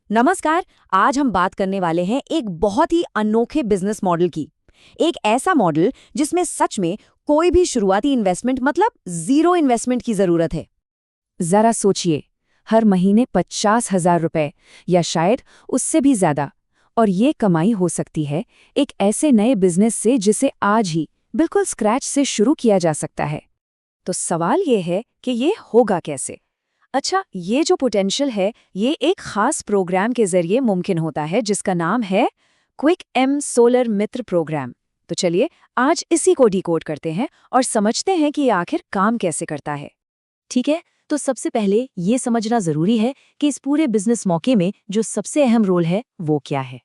नमस्कार। आज हम बात करने वाले हैं एक बहुत ही अनोखे बिजनेस मॉडल की। एक ऐसा मॉडल जिसमें सच में कोई भी शुरुआती इन्वेस्टमेंट मतलब जीरो इन्वेस्टमेंट की जरूरत है। जरा सोचिए, हर महीने 50,000 रुपए या शायद उससे भी ज्यादा, और ये कमाई हो सकती है एक ऐसे नए बिजनेस से जिसे आज ही बिल्कुल स्क्रैच से शुरू किया जा सकता है। तो सवाल ये है कि ये होगा कैसे? अच्छा, ये जो पोटेंशियल है ये एक खास प्रोग्राम के जरिए मुमकिन होता है जिसका नाम है क्विक एम सोलर मित्र प्रोग्राम। तो चलिए आज इसी को डिकोड करते हैं और समझते हैं कि ये आखिर काम कैसे करता है। ठीक है, तो सबसे पहले ये समझना जरूरी है कि इस पूरे बिजनेस मौके में जो सबसे अहम रोल है वो क्या है।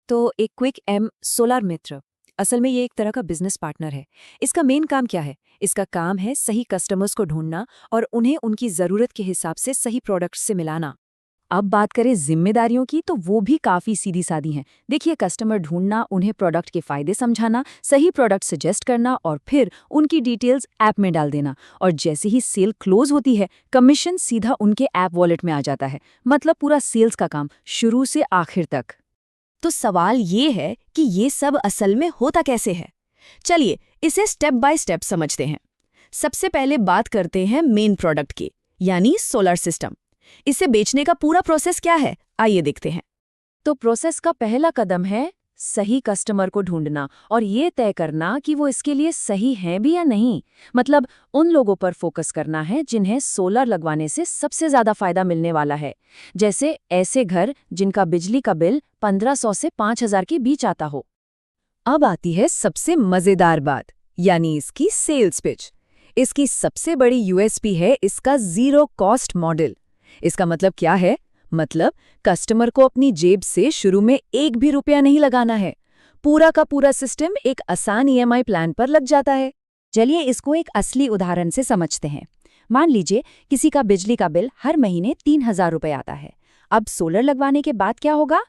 तो एक क्विक एम सोलर मित्र असल में ये एक तरह का बिजनेस पार्टनर है। इसका मेन काम क्या है? इसका काम है सही कस्टमर्स को ढूंढना और उन्हें उनकी जरूरत के हिसाब से सही प्रोडक्ट्स से मिलाना। अब बात करें जिम्मेदारियों की तो वो भी काफी सीधी सादी हैं। देखिए, कस्टमर ढूंढना, उन्हें प्रोडक्ट के फायदे समझाना, सही प्रोडक्ट सजेस्ट करना और फिर उनकी डिटेल्स ऐप में डाल देना। और जैसे ही सेल क्लोज होती है, कमीशन सीधा उनके ऐप वॉलेट में आ जाता है। मतलब पूरा सेल्स का काम शुरू से आखिर तक। तो सवाल ये है कि ये सब असल में होता कैसे है। चलिए इसे स्टेप बाय स्टेप समझते हैं। सबसे पहले बात करते हैं मेन प्रोडक्ट की, यानी सोलर सिस्टम। इसे बेचने का पूरा प्रोसेस क्या है, आइए देखते हैं। तो प्रोसेस का पहला कदम है सही कस्टमर को ढूंढना और ये तय करना कि वो इसके लिए सही हैं भी या नहीं। मतलब उन लोगों पर फोकस करना है जिन्हें सोलर लगवाने से सबसे ज्यादा फायदा मिलने वाला है। जैसे ऐसे घर जिनका बिजली का बिल 1500 से 5000 के बीच आता हो। अब आती है सबसे मजेदार बात, यानी इसकी सेल्स पिच। इसकी सबसे बड़ी यूएसपी है इसका जीरो कॉस्ट मॉडल। इसका मतलब क्या है? मतलब कस्टमर को अपनी जेब से शुरू में एक भी रुपया नहीं लगाना है। पूरा का पूरा सिस्टम एक आसान ईएमआई प्लान पर लग जाता है। चलिए इसको एक असली उदाहरण से समझते हैं। मान लीजिए किसी का बिजली का बिल हर महीने 3000 रुपये आता है। अब सोलर लगवाने के बाद क्या होगा?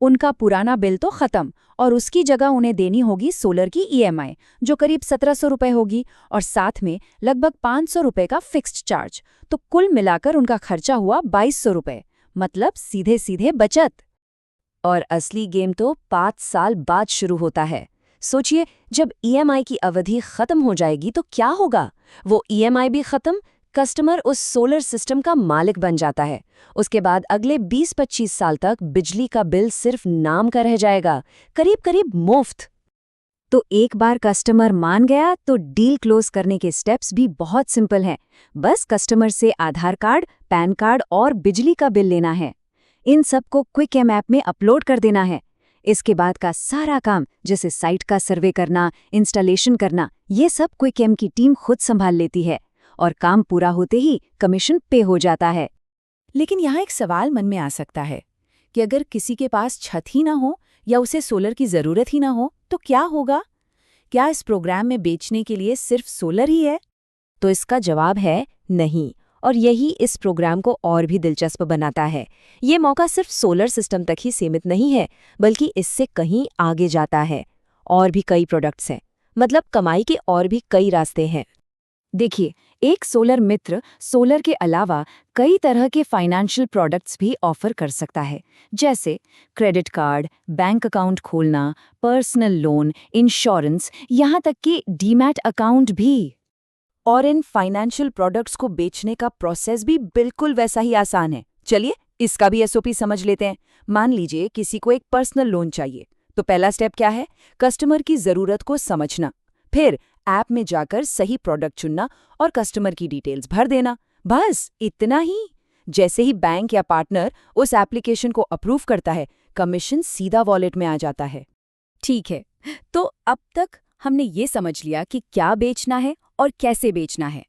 उनका पुराना बिल तो खत्म और उसकी जगह उन्हें देनी होगी सोलर की ईएमआई, जो करीब 1700 रुपये होगी, और साथ में लगभग 500 रुपये का फिक्स्ड चार्ज। तो कुल मिलाकर उनका खर्चा हुआ 2200 रुपये। मतलब सीधे सीधे बचत। और असली गेम तो 5 साल बाद शुरू होता है। सोचिए, जब ईएमआई की अवधि खत्म हो जाएगी तो क्या होगा? वो ईएमआई भी खत्म, कस्टमर उस सोलर सिस्टम का मालिक बन जाता है। उसके बाद अगले 20-25 साल तक बिजली का बिल सिर्फ नाम का रह जाएगा, करीब करीब मुफ्त। तो एक बार कस्टमर मान गया तो डील क्लोज करने के स्टेप्स भी बहुत सिंपल हैं। बस कस्टमर से आधार कार्ड, पैन कार्ड और बिजली का बिल लेना है। इन सब को क्विक एम ऐप में अपलोड कर देना है। इसके बाद का सारा काम, जैसे साइट का सर्वे करना, इंस्टॉलेशन करना, ये सब क्विक एम की टीम खुद संभाल लेती है और काम पूरा होते ही कमीशन पे हो जाता है। लेकिन यहाँ एक सवाल मन में आ सकता है कि अगर किसी के पास छत ही ना हो या उसे सोलर की जरूरत ही ना हो तो क्या होगा? क्या इस प्रोग्राम में बेचने के लिए सिर्फ सोलर ही है? तो इसका जवाब है नहीं, और यही इस प्रोग्राम को और भी दिलचस्प बनाता है। ये मौका सिर्फ सोलर सिस्टम तक ही सीमित नहीं है, बल्कि इससे कहीं आगे जाता है। और भी कई प्रोडक्ट्स हैं, मतलब कमाई के और भी कई रास्ते हैं। देखिए, एक सोलर मित्र सोलर के अलावा कई तरह के फाइनेंशियल प्रोडक्ट्स भी ऑफर कर सकता है, जैसे क्रेडिट कार्ड, बैंक अकाउंट खोलना, पर्सनल लोन, इंश्योरेंस, यहाँ तक कि डीमैट अकाउंट भी। और इन फाइनेंशियल प्रोडक्ट्स को बेचने का प्रोसेस भी बिल्कुल वैसा ही आसान है। चलिए इसका भी एसओपी समझ लेते हैं। मान लीजिए किसी को एक पर्सनल लोन चाहिए, तो पहला स्टेप क्या है? कस्टमर की जरूरत को समझना, फिर ऐप में जाकर सही प्रोडक्ट चुनना और कस्टमर की डिटेल्स भर देना। बस इतना ही। जैसे ही बैंक या पार्टनर उस एप्लीकेशन को अप्रूव करता है, कमीशन सीधा वॉलेट में आ जाता है। ठीक है, तो अब तक हमने ये समझ लिया कि क्या बेचना है और कैसे बेचना है।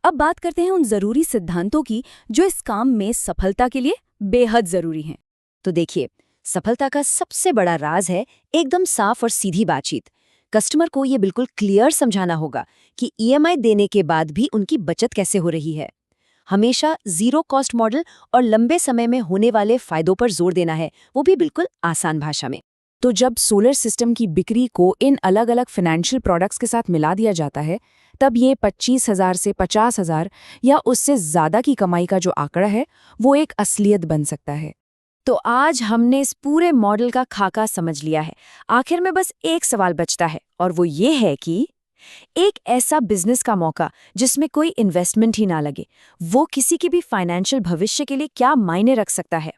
अब बात करते हैं उन जरूरी सिद्धांतों की जो इस काम में सफलता के लिए बेहद जरूरी हैं। तो देखिए, सफलता का सबसे बड़ा राज है एकदम साफ और सीधी बातचीत। कस्टमर को ये बिल्कुल क्लियर समझाना होगा कि ईएमआई देने के बाद भी उनकी बचत कैसे हो रही है। हमेशा जीरो कॉस्ट मॉडल और लंबे समय में होने वाले फायदों पर जोर देना है, वो भी बिल्कुल आसान भाषा में। तो जब सोलर सिस्टम की बिक्री को इन अलग अलग फाइनेंशियल प्रोडक्ट्स के साथ मिला दिया जाता है, तब ये 25,000 से 50,000 या उससे ज़्यादा की कमाई का जो आंकड़ा है, वो एक असलियत बन सकता है। तो आज हमने इस पूरे मॉडल का खाका समझ लिया है। आखिर में बस एक सवाल बचता है और वो ये है कि एक ऐसा बिजनेस का मौका जिसमें कोई इन्वेस्टमेंट ही ना लगे, वो किसी के भी फाइनेंशियल भविष्य के लिए क्या मायने रख सकता है।